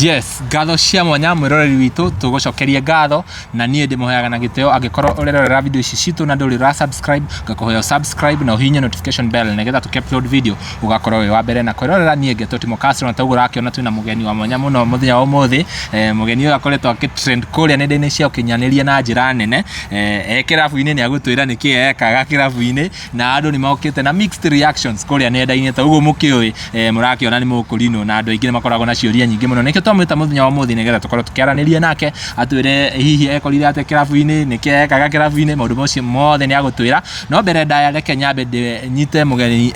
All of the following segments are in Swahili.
Yes, ngatho cia mwanya mwiroreri witu tugucokeria ngatho na nie ndimuheaga na giteo angikorwo urerorera video ici citu na nduri ra subscribe ngakuhoya subscribe na uhinye notification bell nigetha tukupload video ugakorwo wi wa mbere na kwirorera nie ngeto Timo Castro na taugu rakiona twina mugeni wa mwanya muno muthenya wa umuthi mugeni uyu akoretwo akitrend kuria nenda-ini cia ukinyaniria na njira nene kirabu-ini ni agutwira niki ekaga kirabu-ini na andu ni maukite na mixed reactions kuria nenda-ini taugu mukioi murakiona ni mukurino na andu aingi makoragwo na ciuria nyingi muno nikio twamwita muthenya wa umuthi nigetha tukorwo tukiaraniria nake atwire hihi ekorire ate kirabu-ini niki ekaga kirabu-ini maundu macio mothe ni agutwira no mbere ndaya reke nyambe nyite mugeni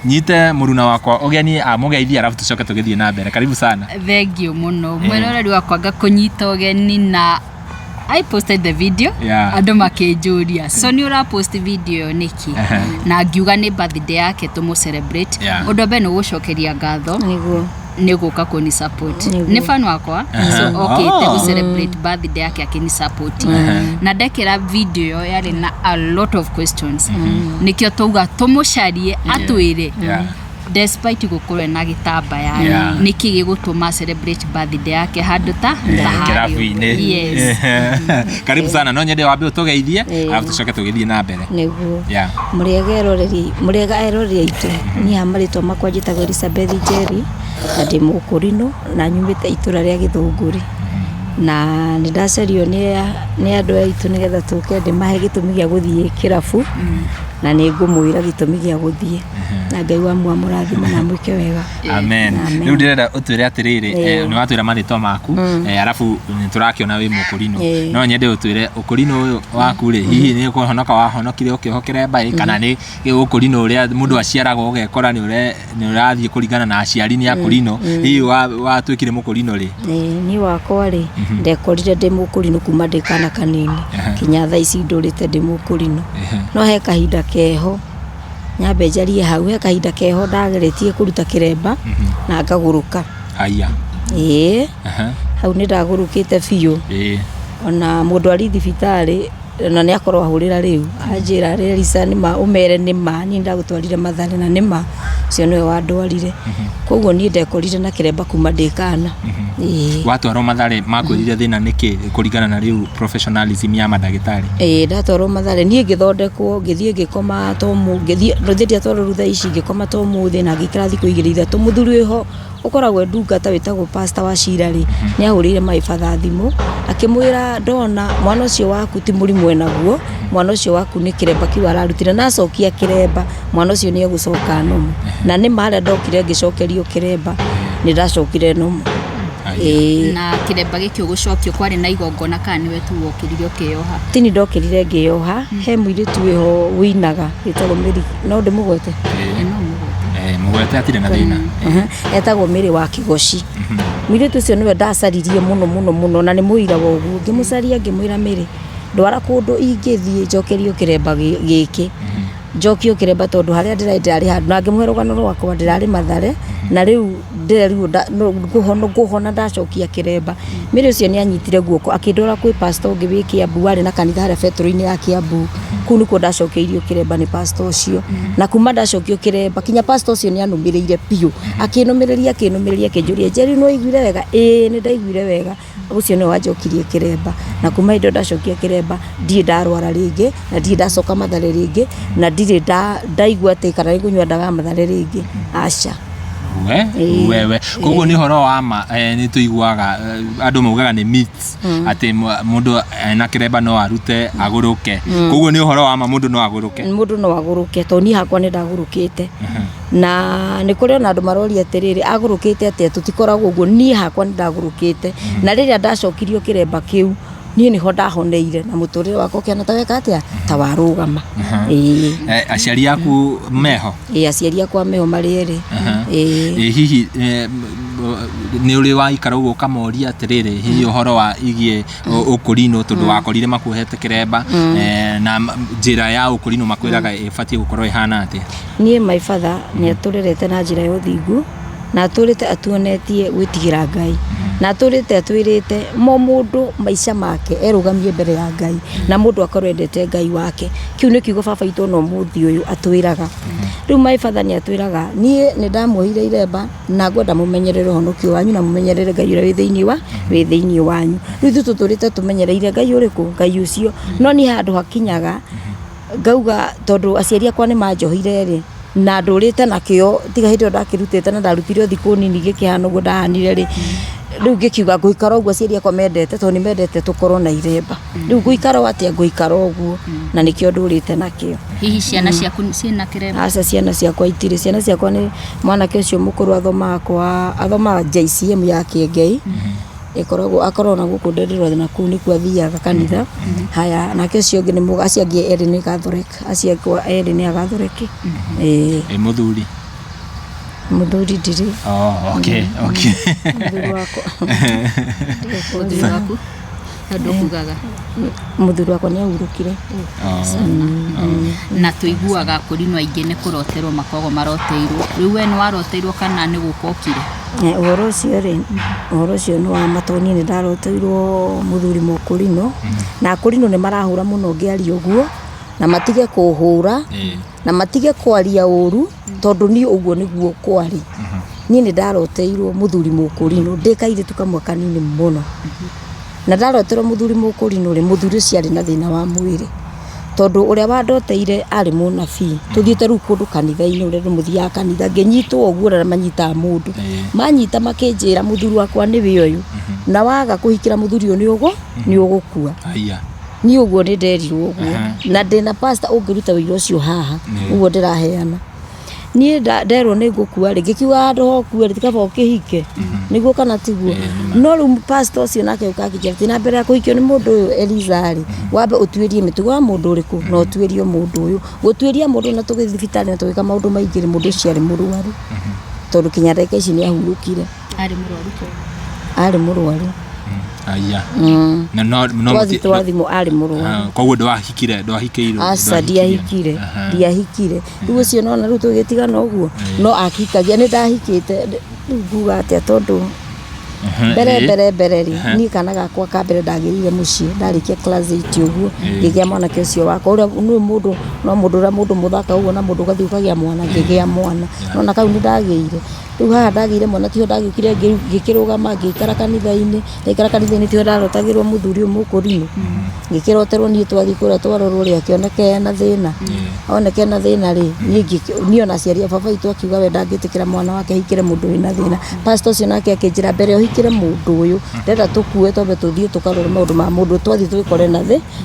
nyite muruna wakwa ugeni amugeithia arafu tucoke tugithie na mbere karibu sana. Thank you muno mwiroreri wakwa ngakunyita ugeni na I posted the video andu makijuria so ni ura post video niki na ngiuga ni birthday yake tumu celebrate undu be no gucokeria ngatho niguka kuni support ni fan wakwa so okay te celebrate birthday yake akini support na ndekera video yari na a lot of questions nikio tuga tumucarie atwire despite gukorwo na gitambaya niki gigutuma celebrate birthday yake handu ta kirabu-ini. Yes. Karibu sana no nyende wambe utugeithie arafu tucoke tugithie na mbere niguo muriega eroreri itu ni amaritwo makwa njitagwo Elizabeth Jerry na ndi mukurino na nyumite itura ria Githunguri na nindacerio ni andu aitu nigetha tuke ndimahe gitumi gia guthie kirabu na ni ngumwira gitumi gia guthie na Ngai wa murathima na mwike wega. Amen. Riu ndirenda utwire atiriri ni watwira marito maku arafu niturakiona wi mukurino no nyende utwire ukurino uyu waku ri hihi ni kuhonoka wahonokire ukihokere mbai kana ni ukurino uria mundu aciaragwo ugekora ni urathie kuringana na aciari ni akurino hihi watwikire mukurino ri ni wakwa ri ndekorire ndi mukurino kuma ndikana kanini kinya thaa ici ndurite ndi mukurino no he kahinda keho nyambe njarie hau he kahinda keho ndageretie kuruta kiremba na ngaguruka aya hau ni ndagurukite biu ona mundu ari thibitari na ni akorwo ahurira riu anjira Lisa ni ma umere ni ma ni ndagutwarire Mathare na ni ma cio niwe wandwarire koguo ni ndekorire na kiremba kuma ndikana watwarwo Mathare makwirire thina niki kuringana na riu professionalism ya madagitari ndatwarwo Mathare ni ngithondekwo ngithie ngikoma tomu ngithie ndia twarwo rutha ici ngikoma tomu thina ngikira thiku 2-3 muthuri ho ukoragwe ndungata witagwo pastor wa Shirari ni ahurire maifatha thimu akimwira ndona mwana ucio waku ti murimu enaguo mwana ucio waku ni kiremba kiu ararutira na acokia kiremba mwana ucio ni egucoka nomu na ni mara ndokire ngicokerio kiremba ni ndacokire nomu na kiremba gikio gucokio kwari na igongona kana we tu wokiririo kioha tini ndokirire ngioha he muiritu weho winaga gitagwo Miri no ndimugwete mugwete atire na thina etagwo Miri wa Kigoci muiritu ucio niwe ndacaririe muno na ni muira wogu ngimucaria ngimwira Miri ndwara kundu ingithie njokerio kiremba giki njokio kiremba tondu haria ndirari handu na ngimwira rugano rwakwa ndirari Mathare na riu nguhona ndacokia kiremba Miri ucio ni anyitire guoko akindora kwi pastor ngiwi Kiambu ari na kanitha haria petro-ini ya Kiambu kunu ko ndacokeirio kiremba ni pastor ucio na kuma ndacokio kiremba kinya pastor ucio ni anumirire piu akinumireria kinjuria Jerry no igwire wega ni ndaigwire wega ucio ni wanjokirie kiremba na kuma indo ndacokia kiremba ndie ndarwara ringi na ndie ndacoka Mathare ringi na ndire ndaigua ati kana ngunywa ndaga Mathare ringi aca wewe koguo ni horo wa ma ni tuiguaga andu maugaga ni myths ati mundu na kiremba no arute aguruke koguo ni horo wa ma mundu no aguruke to ni hakwa ni ndagurukite na ni kuri ona andu marori atiriri agurukite ati tutikoragwo uguo ni hakwa ni ndagurukite na riria ndacokirio kiremba kiu ni ho ndahoneire na muturire wako kiana ta weka atia ta warugama aciari yaku meho aciari yakwa meho mariere hihi ni uri wa ikara ugo kamoria atiriri hihi uhoro wa igie ukurino tondu wakorire makuhete kiremba na njira ya ukurino makwiraga ifatie gukorwo ihana atia ni my father ni aturirete na njira ya uthingu na atũrĩte atuonetie gwĩtigĩra Ngai na atũrĩte atwĩrĩte mũndũ maica make erũgamie mbere ya Ngai na mũndũ akorwo endete Ngai wake. Kiu nĩ kiugo baba witũ no mũthĩ ũyũ atwĩraga. Rĩu my father nĩ atwĩraga niĩ nĩ ndamuohire iremba na ngwenda mũmenyerere ũhonokio wanyu na mũmenyerere Ngai ũrĩa wĩ thĩinĩ wanyu. Rĩu tũtũrĩte tũmenyereire Ngai ũrĩkũ? Ngai ũcio. No niĩ handũ hakinyaga ngauga tondũ aciari akwa nĩ manjohire rĩ na ndũrĩte nakĩo tiga hĩndĩ ĩyo ndakĩrutĩte na ndarutire thikũ nini gĩkĩhana ũguo ndahanire rĩ rĩu ngĩkiuga ngũikara ũguo aciari akwa mendete tondũ nĩ mendete tũkorwo na iremba. Rĩu ngũikara atĩa? Ngũikara ũguo na nĩkĩo ndũrĩte nakĩo. Hihi ciana ciaku ciĩna kĩremba? Aca ciana ciakwa itirĩ. Ciana ciakwa nĩ mwanake ũcio mũkũrũ athomaga JCM ya Kĩengei akorwo na gũkũ ndenderwa na kũu nĩkuo athiaga kanitha. Haya nake ũcio ũngĩ nĩ mũgaci angĩ erĩ nĩ Catholic. Acio erĩ nĩ Catholic. Mũthuri ndirĩ. Okay. Mũthuri wakwa Andũ kugaga mũthuri wakwa nĩ ahurũkire. Na tũiguaga kũrinwo aingĩ nĩ kũroterwo makoragwo maroteirwo. Rĩu we nĩ waroteirwo kana nĩ gũkokire? Ũhoro ũcio nĩ wa matoni. Nĩ ndaroteirwo mũthuri mũkũrino na akũrino nĩ marahũra mũno ngĩaria ũguo na matige kũhũra na matige kwaria ũru tondũ niĩ ũguo nĩguo kwari. Niĩ nĩ ndaroteirwo mũthuri mũkũrino ndĩ kairĩtu kamwe kanini mũno na ndaroterwo mũthuri mũkũrino rĩ mũthuri ũcio arĩ na thĩna wa mwĩrĩ tondũ ũrĩa wandoteire arĩ mũnabii. Tũthiĩte rĩu kũndũ kanitha-inĩ ũrĩa mũthiaga kanitha ngĩnyitwo ũguo ũrĩa manyitaga mũndũ manyita makĩnjĩra mũthuri wakwa nĩwe ũyũ na waga kũhikĩra mũthuri ũyũ nĩ ũgũkua. Niĩ ũguo nĩ nderirwo ũguo na ndĩna pastor ũngĩruta wĩra ũcio haha ũguo ndĩraheana. Niĩ nderwo nĩ ngũkua rĩ ngĩkiuga handũ hokue rĩ tikaba ũkĩhike nĩguo kana tiguo. No rĩu pastor ũcio nake ũkakĩnjĩra atĩ na mbere ya kũhikio nĩ mũndũ ũyũ Eliza rĩ wambe ũtuĩrie mĩtugo ya mũndũ ũrĩkũ na ũtuĩrie mũndũ ũyũ. Gũtuĩria mũndũ na tũgĩthiĩ thibitarĩ na tũgĩka maũndũ maingĩ rĩ mũndũ ũcio arĩ mũrwaru tondũ kinya ndagĩka ici nĩ ahurũkire. Arĩ mũrwaru. No twathimwo arĩ mũrwaru. Koguo ndwahikĩirwo? Aca ndiahikire. Rĩu ũcio nona rĩu tũgĩtigana ũguo no akikagia nĩ ndahikĩte. Rĩu nguga atĩa tondũ mbere rĩ niĩ kana gakwa ka mbere ndagĩrire mũciĩ ndarĩkia class 8 ũguo ngĩgĩa mwanake ũcio wakwa ũrĩa nĩ mũndũ no mũndũ ũrĩa mũndũ mũthaka ũguo na mũndũ ũgathiĩ ũkagĩa mwana ngĩgĩa mwana nona kau nĩ ndagĩire. Rĩu haha ndagĩire mwana tiho ndagĩũkire ngĩkĩrũgama ngĩikara kanitha-inĩ tiho ndarotagĩrwo mũthuri ũyũ mũkũrino ngĩkĩroterwo niĩ twathiĩ kũrĩa twarorwo rĩ akĩoneka ena thĩna. Oneka ena thĩna rĩ niĩ ona aciari a baba witũ akiuga we ndangĩtĩkĩra mwana wake ahikĩre mũndũ wĩna thĩna. Pastor ũcio nake akĩnjĩra mbere ũhikĩre mũndũ ũyũ ndenda tũkue twambe tũthiĩ tũkarore maũndũ ma mũndũ twathiĩ tũgĩkore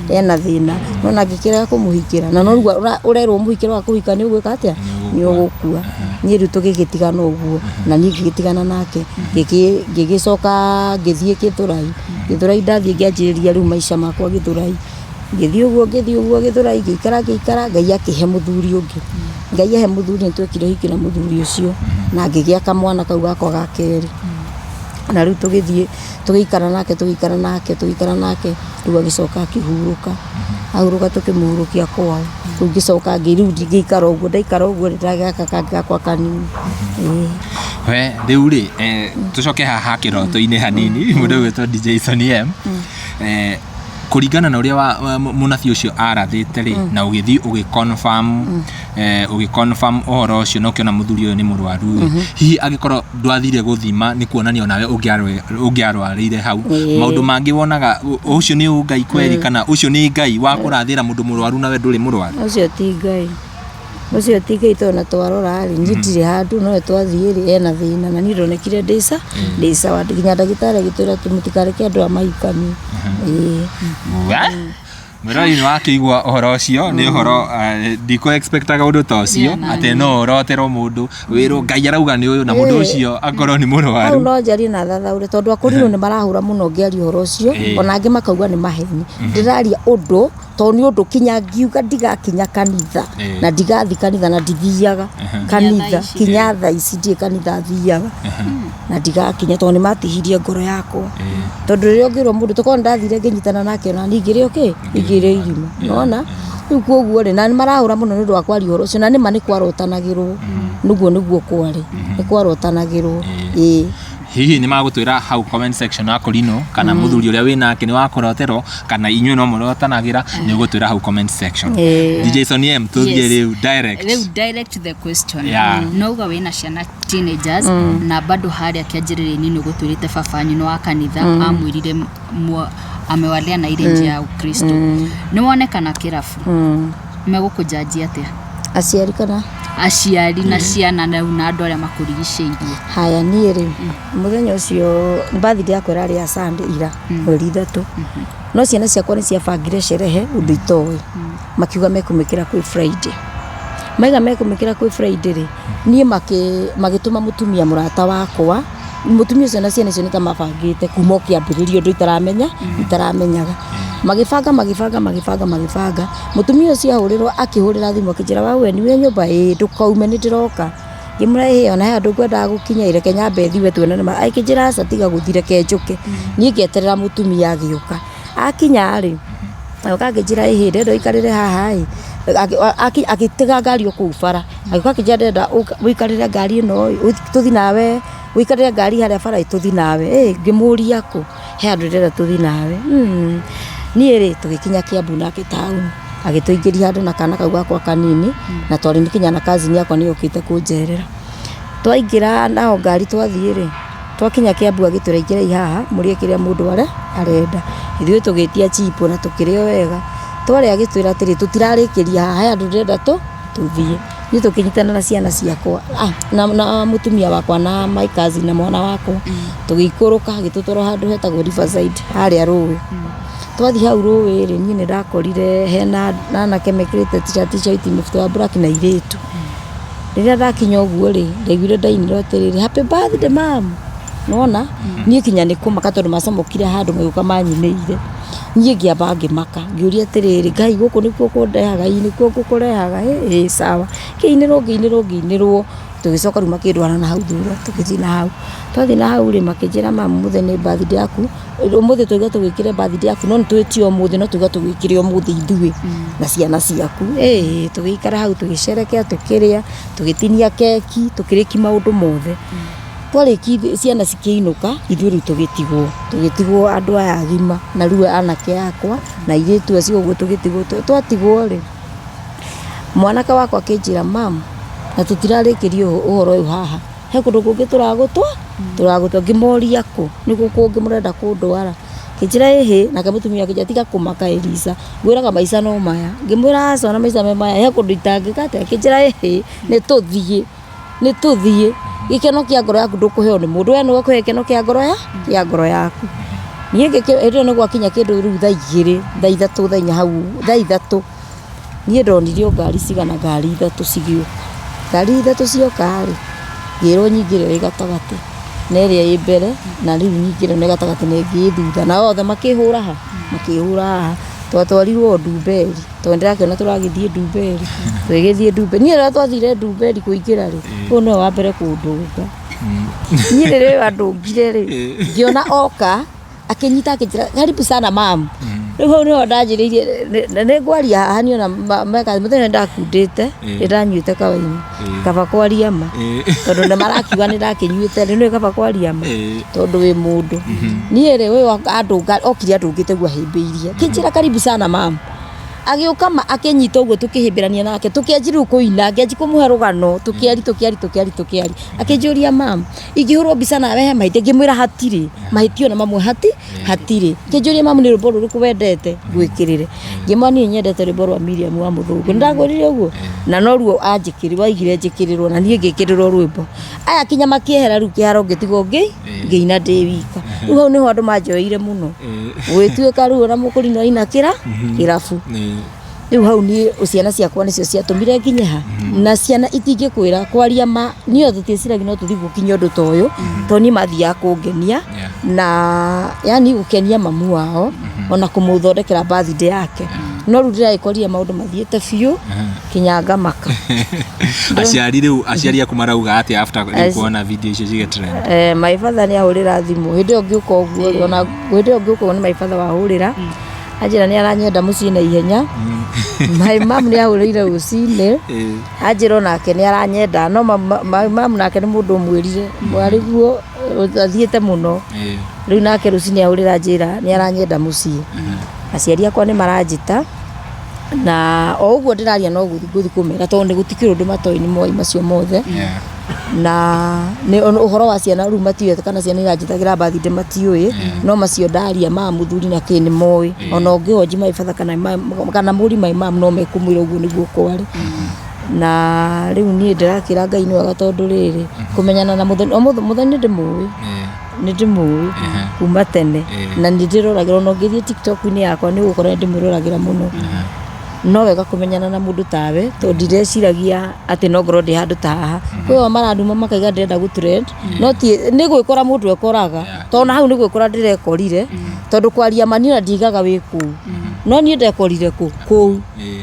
ena thĩna. No ngĩkĩrega kũmũhikĩra na no ũrerwo mũhikĩre wa kũhika nĩ ũgwĩka atĩa? Nĩ ũgũkua. Niĩ rĩu tũgĩgĩtigana ũguo na niĩ ngĩgĩtigana nake ngĩgĩcoka ngĩthiĩ Gĩthũrai ndathiĩ ngĩanjĩrĩria rĩu maica makwa Gĩthũrai ngĩthiĩ ũguo Gĩthũrai ngĩikara Ngai akĩhe mũthuri ũngĩ. Ngai ahe mũthuri nĩ twekire ũhiki na mũthuri ũcio na ngĩgĩa kamwana kau gakwa ga kerĩ na rĩu tũgĩthiĩ tũgĩikara nake rĩu agĩcoka akĩhurũka ahurũka tũkĩmũhurũkia kwao. Rĩu ngĩcoka ngĩikara ũguo ndaikara ũguo ndagĩaka kangĩ gakwa kanini. We rĩu rĩ tũcoke haha kĩroto-inĩ hanini mũndũ wĩtwo DJ Sonny M kũringana na ũrĩa mũnabii ũcio arathĩte rĩ na ũgĩthiĩ ũgĩconfirm ũhoro ũcio na ũkĩona mũthuri ũyũ nĩ mũrwaru hihi angĩkorwo ndwathire gũthima nĩ kuonania onawe ũngĩarwarĩire hau maũndũ mangĩ wonaga ũcio nĩ Ngai kweri kana ũcio nĩ Ngai wa kũrathĩra mũndũ mũrwaru nawe ndũrĩ mũrwaru? Ũcio ti Ngai tondũ na twarora rĩ niĩ ndirĩ handũ no twathiĩ rĩ ena thĩna na niĩ ndonekire ndĩ sawa nginya ndagĩtarĩ agĩtwĩra mũtikareke andũ a mahikanie. Mwĩrori nĩ wakĩigua ũhoro ũcio nĩ ũhoro ndikũ-expectaga ũndũ ta ũcio atĩ no ũroterwo mũndũ wĩrwo Ngai arauga nĩ ũyũ na mũndũ ũcio akorwo nĩ mũrwaru. Hau no njarie na thathaũre tondũ akũrinwo nĩ marahũra mũno ngĩaria ũhoro ũcio ona angĩ makauga nĩ maheni. Ndĩraria ũndũ to ni undu kinya ngiuga ndigakinya kanitha na ndigathi kanitha na ndithiaga kanitha kinya tha ici ndi kanitha thiaga na ndigakinya to ni matihirie ngoro yakwa tondu rio ngirwo mundu tukona ndathire nginyitana nake na ningire igire irima nona riu koguo ri na ni marahura muno ni undu wa kwaria horo ucio na ni mani kwarotanagirwo niguo kwari ni kwarotanagirwo hihi ni magutwira hau comment section ya Korino kana muthuri uria winake ni wakorotero kana inywe no murotanagira ni gutwira hau comment section. DJ Sonny M tuthie riu direct to the question. No uga wina ciana teenagers na bado hari akianjirire ni gutwirite babanyu no akanitha amwirire amewalia na ile njia ya Ukristo ni wonekana kirafu megukujajia atia aciari na ciana na andu aria makurigiceirie haya ni ri muthenya ucio birthday yakwa rari ya Sunday ira mweri 3 no ciana ciakwa ni ciabangire sherehe undu itowe makiuga mekumikira kwi Friday maiga mekumikira kwi Friday ri nie magituma mutumia murata wakwa mutumia ucio na ciana icio nikamabangite kuma kiambiririo ndu itaramenyaga magibanga mutumia ucio ahurirwo akihurira thimu akijira wawe ni we nyumba ndukaume ni ndiroka ngimure ona andu kwenda gukinya ireke nyambe thiwe tuone ma aikijira satiga guthire kenjuke ni ngeterera mutumia agiuka akinya ri akagijira ndo ikarire haha akitega ngari ku bara agikuka kijenda wikarire ngari no tuthi nawe wikarire ngari haria bara tuthi nawe ngimuria ku he andu ndenda tuthi nawe ni ri tugikinya Kiambu na town agituingiria andu na kana kau gakwa kanini na twari nikinya na cousin yakwa ni yukite kunjerera twaingira nao ngari twathie ri twakinya Kiambu agitureikira ihaha murie kiria mundu arenda ithuĩ tugitia chipo na tukirio wega twari agitwira atiri tutirarikiria haha andu ndenda tuthie ni tukinyitana na ciana ciakwa na mutumia wakwa na my cousin na mwana wakwa tugikuruka agitutwara handu hetagwo Riverside haria ruwi twathi hau ruwi ri ni ndakorire hena anake mekirite t-shirt mufto wa black na iretu riria ndakinya uguo ri ndegwire ndainiro atiriri happy birthday mom nona ni kinya ni kumaka tondu macamukire handu meguka manyinire nie ngiamba ngimaka ngiuria atiriri ngai guku nikuo kundehaga nikuo gukurehaga sawa ngiinirwo tugicoka ruma kindwana na hau thura tugithi na hau twathi na hau ri makijira mamu muthe ni birthday yaku umuthi tuiga tugikire birthday yaku no twitio umuthi no tuiga tugikire umuthi ithui na ciana ciaku tugikara hau tugisherekea tukiria tugitinia keki tukiriki maundu mothe twariki ciana cikiinuka ithui ri tugitigwo andu aya agima na riu anake akwa na iretu acio uguo tugitigwo twatigwo ri mwanaka wakwa kinjira mamu na tutirarikirio uhoro uyu haha he kundu kungi turagutwa ngimoria ku niku kungi murenda kundwara kinjira na kamutumia kijatiga kumaka Elisa gwiraga maica no maya ngimwira aca na maica me maya he kundu itangikate kinjira ni tuthie gikeno kia ngoro yaku ndukuheo ni mundu no kuhe gikeno kia ngoro yaku nie ngikiro ni gwakinya kindu riu thaa 2 thaa 3 thaa 4 hau thaa 3 nie ndonirio ngari cigana ngari 3 cigio ngari 3 cioka ri ngiro nyingire ri gatagati na iria i mbere na riu nyingire ni gatagati ni ngithutha na othe makihura twatwarirwo Ndumberi twendera kiona turagithie Ndumberi twigithie Ndumberi nie ra twathire Ndumberi kuingira ri no wa mbere kundunga nie ri andungire ri ngiona oka akinyita akijira karibu sana mam riu no ndajiririe ne ngwaria haha ni ona meka muthenya ndakundite ndanyuite kawaini kaba kwaria ma tondu ne marakiuga ni ndakinyuite ni kaba kwaria ma tondu wi mundu nie ri we andunga okiri andungite gwa himbiirie kinjira karibu sana mam agiuka akinyita uguo tukihimbirania nake tukianjiru kuina ngianji kumuhe rugano tukiari akinjuria mam ingihurwo mbica nawe he mahiti ngimwira hatiri mahiti ona mamwe hatiri kinjuria mam ni rwimbo ruku wendete gwikirire ngimani nyendete rwimbo rwa Miriam wa Muthungu ndagurire uguo na no ruo anjikiri waigire njikirirwo na nie ngikirirwo rwimbo aya kinya makiehera ru kiharo ngitigo ngiina ndi wika riu hau niho andu manjoire muno gwituika ru na mukurino inakira irafu riu hau ni ciana ciakwa nicio ciatumire nginyaha na ciana itingikwira kwaria ma ni othe ticiragi no tuthi gukinya undu toyo to ni mathia kungenia na yani gukenia mamu wao ona kumuthondekera birthday yake no rudira ikoria maundu mathiete biu kinyanga maka aciari aku marauga ati after kuona video icio cige trend my father ni ahurira thimu hindi ongiuka uguo ona hindi ongiuka ni my father wahurira ajira ni aranyenda mucii na ihenya my mom ni ahurire ucine ajira nake ni aranyenda no my mom nake ni mundu mwirire mwariguo athiete muno riu nake rucini ahurira njira ni aranyenda mucii aciari akwa ni maranjita na o uguo ndiraria no guthi kumera tondu gutikiro ndu matoi-ini moi macio mothe na ni uhoro wa ciana ru matiwe kana ciana iranjitagira birthday matiwe no macio ndaria ma muthuri na kini moi ona ungihoji my father kana muri my mom no mekumwira uguo niguo kwari na riu ni ndirakira Ngai ni wega tondu riri kumenyana na muthoni ndimui ni ndimui kuma tene na ndiroragirwo no ngithie TikTok-ini yakwa ni gukora ndimururagira muno no wega kumenyana na mundu tawe to ndireciragia ati no ngoro ndi handu ta haha kwiwa maranduma makaiga ndirenda gu trend no ti ni gwikora mundu ekoraga to na hau ni gwikora ndirekorire tondu kwaria manina ndigaga wiku no ni ndekorire ku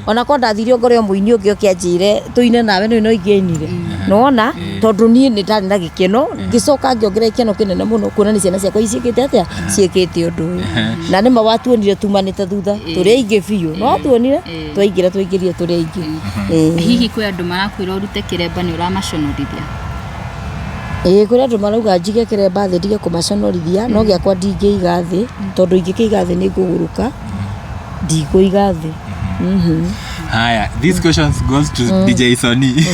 ona ko ndathire ngore muini ungi ukianjire tuine nawe no ingenire nona tondu ni ndari na gikeno ngicoka ngiongera ikeno kinene muno kuona ni ciana ciakwa iciikite atia ciikite undu na ni mawatuonire tumanite thutha turi ingi biu no tuonire twaingirie turi ingi hihi kwi andu marakwira urute kiremba ni uramaconorithia kuri andu marauga njige kiremba thi ndige kumaconorithia no giakwa ndingiiga thi tondu ingikiiga thi ni nguguruka ndikuiga thi haya this question goes to DJ Sony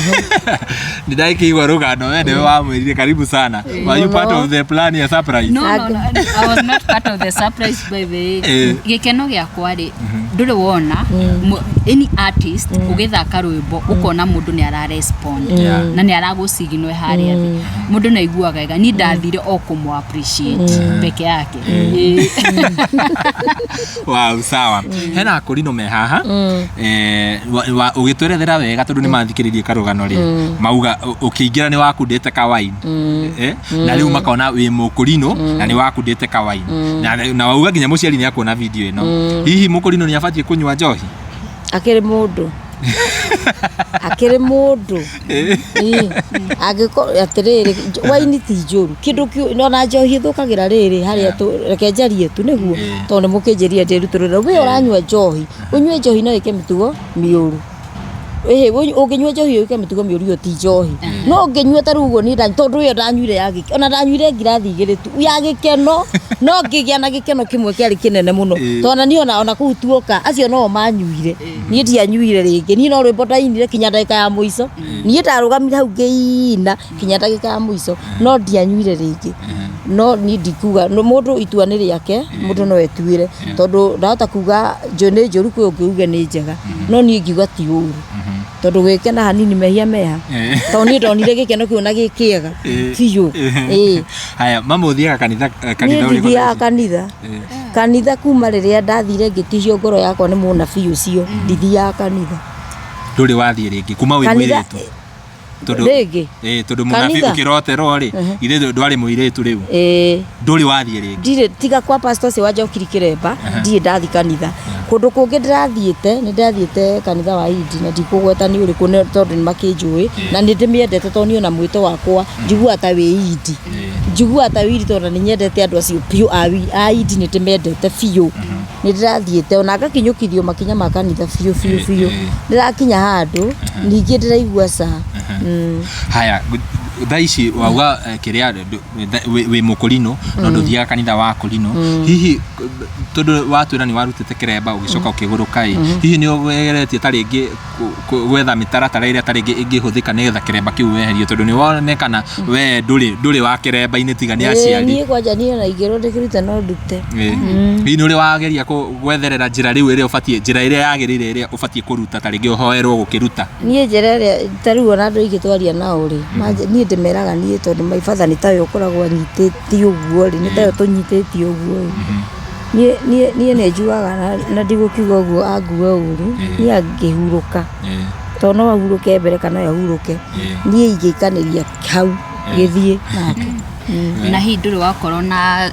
Nidaikigwa rugano wende wamwirire karibu sana were you part of the plan ya surprise no I was not part of the surprise by the way gikeno giakwa ri ndure wona any artist ugithaka rwimbo ukona mundu ni ara respond na ni aragusignal haria thi mundu na iguaga ega ni ndathire o kumu appreciate peke yake wow sawa hena akorino me haha ugitwerethera wega tondu ni mathikiririe karugano ri mauga ukiingira ni wakundite kawaini na riu makona wi mukurino na ni wakundite kawaini na wauga nginya muciari ni akuona video ino hihi mukurino ni abatie kunywa njohi akiri mundu agiko atiriri waini ti njuru kindu kiu nona njohi thukagira riri haria tu reke njarie tu niguo tondu mukinjiria ndiruturira we uranywa njohi unywe njohi no ike mitugo miuru unginywa njohi ike mitugo miuru yo ti njohi no unginywa tarugo ni ndani tondu yo ndanyuire yagike ona ndanyuire ngirathi igiri tu yagikeno no ngigia na gikeno kimwe kiari kinene muno tona ni ona kutuoka acio no manyuire ni ndianyuire ringi ni no rwimbo ndainire kinya ndagika ya muico ni ndarugamire hau ngiina kinya ndagika ya muico no ndianyuire ringi no ni ndikuga no mundu itua ni riake mundu no etuire tondu ndahota kuga njone njuru kwi ungiuge ni njega no ni ngiuga ti uru tondu gwikena hanini mehia meha to ni ndonire gikeno kiu na gikiega biu haya mama uthiaga kanitha kanitha kuma riria ndathire ngitihio ngoro yakwa ni muna biu cio ndithia kanitha nduri wathie ringi kuma wi mwiritu tondu munabi ukirotero ri ithe ndwari muiritu riu nduri wathie ringi ndire tiga kwa pastor se wajokiri kiremba ndie ndathi kanitha kundu kungi ndirathiete ni ndathiete kanitha wa Idi na ndikugweta ni uriku tondu ni makinjui na ni ndimiendete tondu ni ona mwito wakwa njigua ta wi Idi njigua ta wi Idi tondu ni nyendete andu acio piu a Idi ni ndimiendete fiu ni ndirathiete ona ngakinyukithio makinya ma kanitha fiu ndirakinya handu ningi ndiraigua sa haya thaici wauga kiria wi mukurino no nduthiaga kanitha wa kurino hihi tondu watwira ni warutite kiremba ugicoka ukiguruka hihi ni ugeretie taringi gwetha mitaratara iria taringi ingihuthika nigetha kiremba kiu weherio tondu ni wonekana we nduri wa kiremba-ini tiga ni aciari ni kwanja ni na igero ndikiruta no ndute hihi ni uri wageria gwetherera njira riu iria ubatie njira iria yagirire iria ubatie kuruta taringi uhoerwo gukiruta ni njira iria taruo na andu igitwaria nao ri ni ndimeraga ni tondu my father ni tayo ukoragwo anyitĩtie uguo ri ni tayo tunyitĩtie uguo ni nejuaga na ndigukiuga uguo angue uru ni angihuruka tondu no ahuruke mbere kana yahuruke ni igikaniria hau githie nake na hi nduri wakorwo na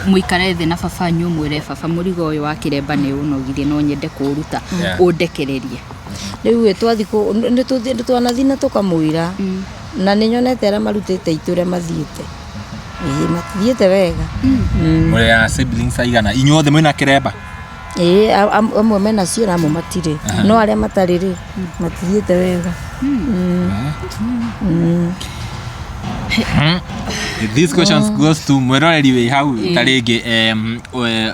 muikare thi na baba nyu mwire baba murigo uyu wa kiremba ni unogirie no nyende kuruta undekererie riu we twathiko ni twanathina tukamwira na ni nyonete ara marutite iture mathiete mathiete wega muri ya siblings aigana inyuothe mwina kiremba amwe mena cio na amwe matire no aria matariri mathiete wega These questions goes to mwiroreri wi hau taringi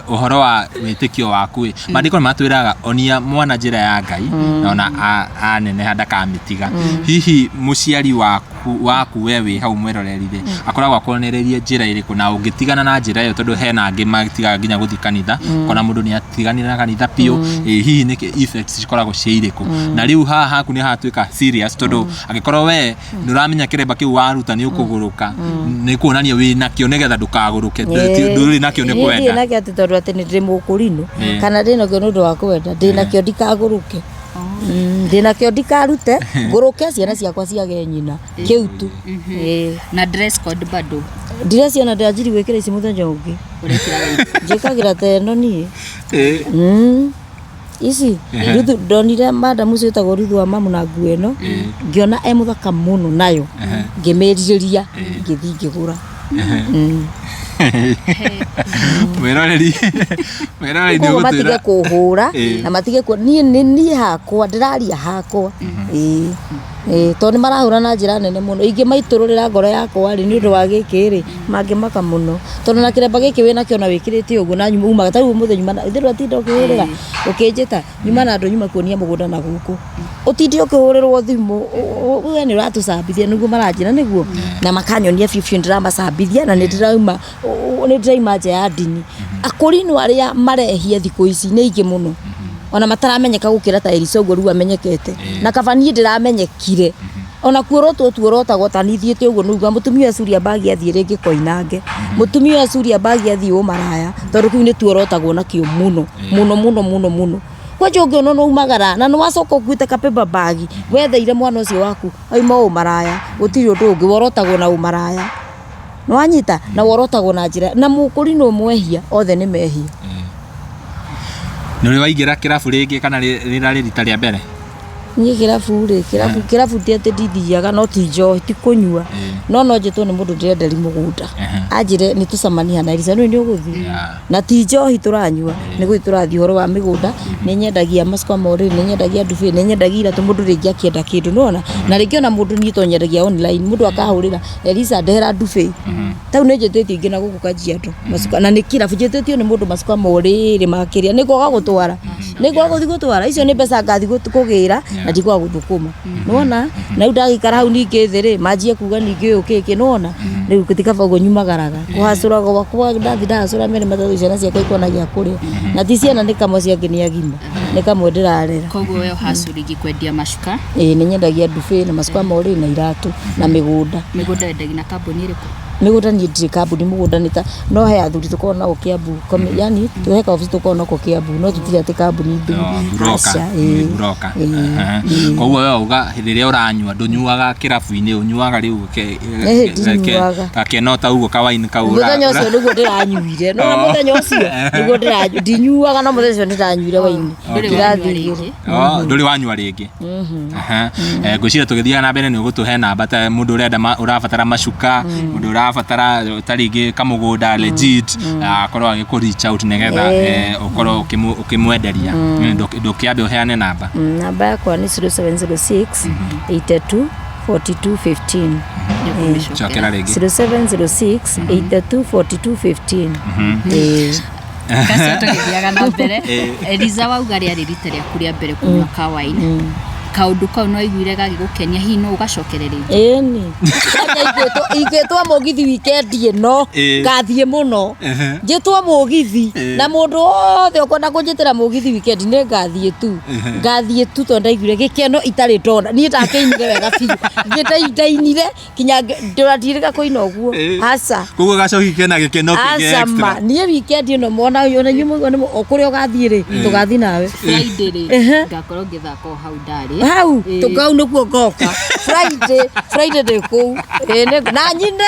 uhoro wa witikio waku mandiko matwiraga onia mwana njira ya Ngai na ona anene hadakamitiga hihi muciari waku we wi hau mwiroreri ri akoragwa kuonererie njira iriku na ungitigana na njira iyo tondu hena angi matiga nginya guthi kanitha kona mundu ni atiganira na kanitha pio hihi ni effects cikoragwo ciiriku na riu haha haku ni hatwika serious tondu agikorwo we nuramenya kiremba kiu waruta ni ukuguruka ni kuonania wi nakio nigetha ndukaguruke nduri nakio ni kwenda ndi nakio ati tondu ati ni ndi mukurino kana ndi nakio nundu wa kwenda ndi nakio ndikaguruke ndi nakio ndikarute nguruke ciana ciakwa ciage nyina kiu tu na dress code bado ndire ciana ndanjiri gwikira ici muthenya ungi njikagira teno nie ici ruthu ndonire madam ucio etagwo Ruthu wa mamu na nguo ĩno ngiona e muthaka muno nayo ngimeriria ngithi ngigura mwiroreri ni matige kuhura na matige nie hakwa ndiraria hakwa to ni marahura na njira nene muno ingi maitururira ngoro yakwa ri ni undu wa gikiri mangimaka muno tondu na kiremba giki wina kiona wikirite uguo na nyuma uma gatau muthe nyuma ithiru atinda ukihurira ukinjita nyuma na andu nyuma kuonia mugunda na guku utindi ukihurirwo thimu we ni ratucambithia niguo maranjira niguo na makanyonia fiu ndirambacambithia na ni ndiraima nja ya ndini akurinu aria marehia thiku ici ni ingi muno ona mataramenyeka gukira ta Elisogo riu amenyekete na kabanie ndiramenyekire ona kuorotwo tuorotagwo tanithiete uguo nuga mutumia Suria bagi athie ringi koinange mutumia Suria bagi athie umaraya tondu kiu ni tuorotagwo na kio muno kwaje ungiona no umagara na no wacoka ukuite kapeba bagi wetheire mwana ucio waku aima umaraya utiri undu ungi worotagwo na umaraya no anyita na worotagwo na njira na mukuri no mwehia othe ni mehia nuri waigira kirabu ringi kana rirari rita ria mbere ni kirabu tiate ndithiaga no ti njohi ti kunyua no njitwo ni mundu ndirenderi mugunda anjire ni tucamania na Elisa ni uguthi na ti njohi turanyua ni gwi turathi horo wa migunda ni nyendagia masukwa mori ni nyendagia ndufe ni nyendagia iratu mundu ringi akienda kindu nona na ringi ona mundu ni to nyendagia online mundu akahurira Elisa ndehera ndufe tau ni njitetie ingi na guku kajiado masukwa na ni kirabu njitetie ni mundu masukwa mori ri makiria ni goga gutwara ni goga guthi gutwara icio ni pesa ngathi kugira na ndikwa guthukuma nona na ndagikara hau ningi thiri manjie kuga ningi ukiki nona riu kutikaba go nyumagaraga kuhacura go kwa ndathi ndahacura mere matatu ciana ciakwa ikona gia kuria na ti ciana ni kamwe ciake ni agima ni kamwe ndirarera koguo we hacurigi kwendia macuka ni nyendagia ndufe na macuka mori na iratu na migunda endagia na kambuni iriku migunda ni ndiri kambuni mugunda ni ta no he athuri tukona o Kiambu yani tuheka ofisi tukona ko Kiambu no tutiri ati kambuni ndiri buroka koguo we uga riria uranyua ndunyuaga kirabu-ini unyuaga riu akenota uguo kawaini kaura muthenya ucio niguo ndiranyuire no muthenya ucio niguo ndinyuaga no muthenya ucio ndiranyuire waini nduri wanyua ringi ngwiciria tugithiaga na mbere ni ugutuhe namba ta mundu urenda urabatara macuka mundu urabatara taringi kamugunda legit akorwo agiku reach out nigetha ukorwo ukimwenderia ndukiambe uheane namba yakwa ni 0706 82 42 15 chokera ringi 0706 82 42 15 kasi tugithiaga na mbere Eliza wauga riari rita riaku ria mbere kunywa kawaini kaundu kau no iguire gagigukenia hi no ugacokereria ni igitwa mugithi weekend ino gathie muno njitwa mugithi na mundu othe ukona kunjitira mugithi weekend ni gathie tu tonda iguire gikeno itari ndona ni ndakeinire wega biu ngitainire kinya ndiratirika kuina uguo aca kuguo gacoki kena gikeno kingi extra ni weekend ino mona yona nyumo okuri ugathie ri tugathi nawe Friday ri ngakorwo ngithaka hau ndari hau tukau nikuo ngoka Friday de ku na nyina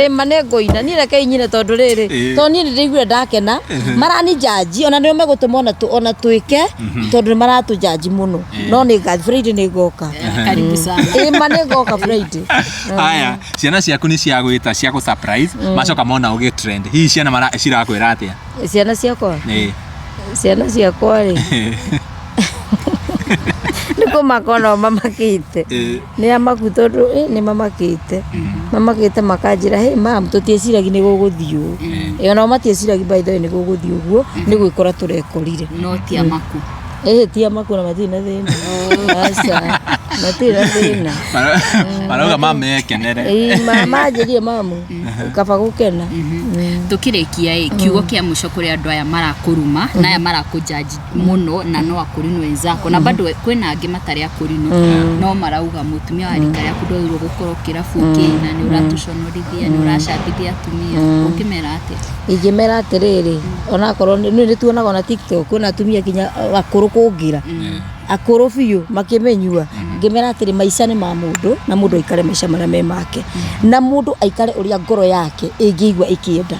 manengo ina ni reke nyine tondu riri to ni ndigure ndakena marani jaji ona ndio megutumona tu ona tuike tondu maratu jaji muno no ni ga Friday ni ngoka karibu sana manengo ka Friday haya ciana ciaku ni cia gwita cia ku surprise macoka mona ugi trend hihi ciana mara cirakwira atia ciana ciakwa ciana ciakwa ri niko makona mamakite ni amaku tondu ni mamakite makanjira hey mam tutieciragi ni guguthiu ona matieciragi by the way ni guguthiu uguo ni gwikora turekorire no ti amaku ti amaku na matina thina asa matina thina marauga mamekenere mama njirie mamu kaba gukena tukirikia kiugo kia muco kuri andu aya marakuruma na aya marakujaji muno na no akurino wenzako na bado kwina angi matari akurino no marauga mutumia wa rika yaku ndoirwo gukorwo kirabu kina ni uratuconorithia ni uracambithia atumia ukimera atia ingimera atiriri ona korwo ni tuonaga na TikTok kuna atumia kinya akuru kungira akuru biu makimenyua ngimera atiri maica ni ma mundu na mundu aikare maica maria me make na mundu aikare uria ngoro yake ingiigwa ikienda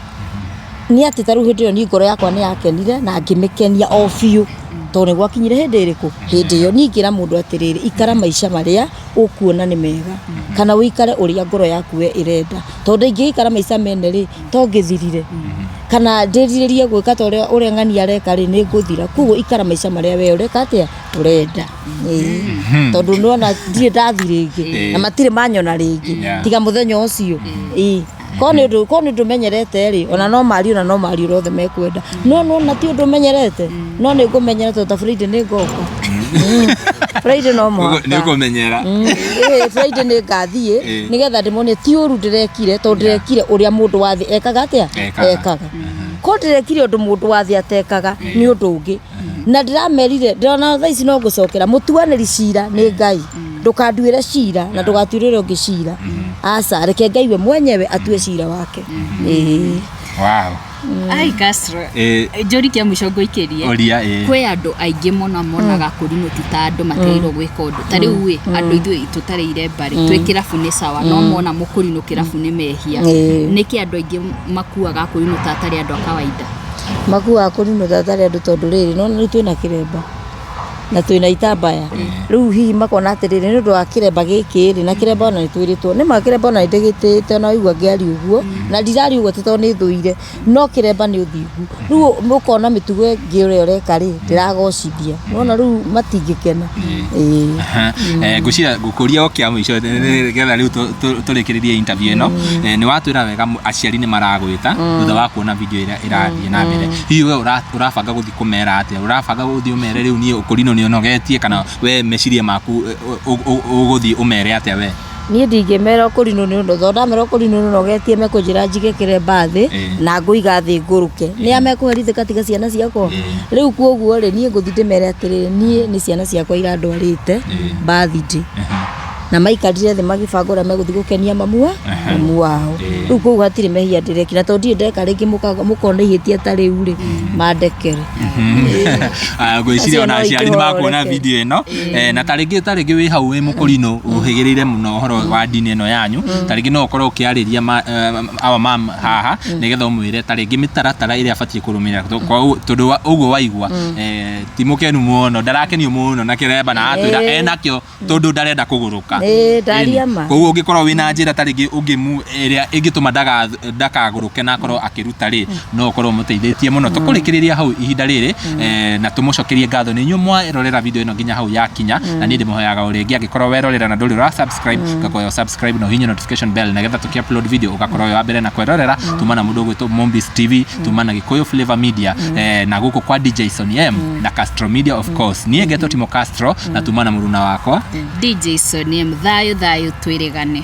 ni ati taru hindi ni ngoro yakwa ni yakenire na ngimekenia o biu tone gwakinyire hindi iriku hindi yo ningira mundu atiriri ikara maica maria ukuona ni mega kana uikare uria ngoro yaku we irenda tondu ingikara maica meneri to ngithirire kana ndiririe gwika ta uria ngani areka ri ni nguthira kugo ikara maica maria we ureka atia urenda tondu nona ndie ndathirenge na matire manyona ringi tiga muthenya ucio kone ndumenyerete ri ona no mari rothe mekwenda no na ti ndumenyerete no ni ngumenyerete ta Friday ni ngoka Friday no mo ni kumenyera Friday ni ngathie nigetha ndimone ti uru ndirekire tondu ndirekire uria mundu wathi ekaga atia ekaga ko ndirekire undu mundu wathi atekaga ni undu ungi na ndiramerire ndona thaa ici no gucokera mutuaniri cira ni Ngai ndukanduire cira na ndugatuirire ungi cira asa reke Ngai we mwenyewe atue cira wake wow ai Castro jori kia mucongo ikirie oria kwe andu aingi monaga kurino ti andu mateirwo gwika undu tari uwe andu ithu tutareire bari twi kirabu ni sawa no mona mukurino kirabu ni mehia niki andu aingi makuaga kurino tatari andu akawaida makuaga kurino tatari andu tondu riri no ni twina kiremba na twina itambaya riu hihi makona atiriri ni undu wa kiremba giki ri na kiremba ona ni twiritwo ni makiremba ona ndigitite na igua ngiari uguo na ndirari uguo tondu ni thuire no kiremba ni uthigu riu mukona mitugo ngiure ureka ri ndiragocithia nona riu matingikena ngucira gukuria o kia muico getha riu turikiririe interview ino ni watwira wega aciari ni maragwita thutha wa kuona video ira irathie na mbere hihi we urabanga guthi kumera atia urabanga guthi umere riu ni ukurino ni onogetie kana we meciria maku uguthi umere atia we ni ndingimera ukurino ni undu thonda mera ukurino ni onogetie mekunjira njige kiremba thi na nguiga thi nguruke ni amekuherithika tiga ciana ciakwa riu kuoguo ri ni nguthi ndimere atiri ni ciana ciakwa irandwarite birthday na maikarire thi magibangura meguthi gukenia mamu wao riu kuoguo hatire mehia ndirekira tondu ndeka ringi mukona ihitie atari uri mandekere gwiciria ona aciari ni makuona video ino na taringi wi hau wi mukurino uhigirire muno horo wa dini ino yanyu taringi no ukorwo ukiariria awa mam haha nigetha umwire taringi mitaratara iria abatie kurumira tondu uguo waigua ti mukenu muno ndarakenio muno na kiremba na atwira enakio tondu ndarenda kuguruka ndariama koguo ungikorwo wina njira taringi ungimu iria ingituma ndakaguruke na akorwo akiruta ri no ukorwo muteithĩtie muno tukurikiriria hau ihinda riri na tumucokerie ngatho ni nyu mwarorera video ino nginya hau yakinya na ni ndimuhoyaga uringi angikorwo werorera na nduri ra subscribe gakoyo subscribe no hinya notification bell nigetha tukiupload video ugakorwo wa mbere na kwerorera tumana mundu gwitwo Mombis TV tumana Gikuyu Flavor Media na guku kwa DJ Sonny M na Castro Media of course ni Geto Timo Castro na tumana muruna wakwa DJ Sonny M thayo twirigane.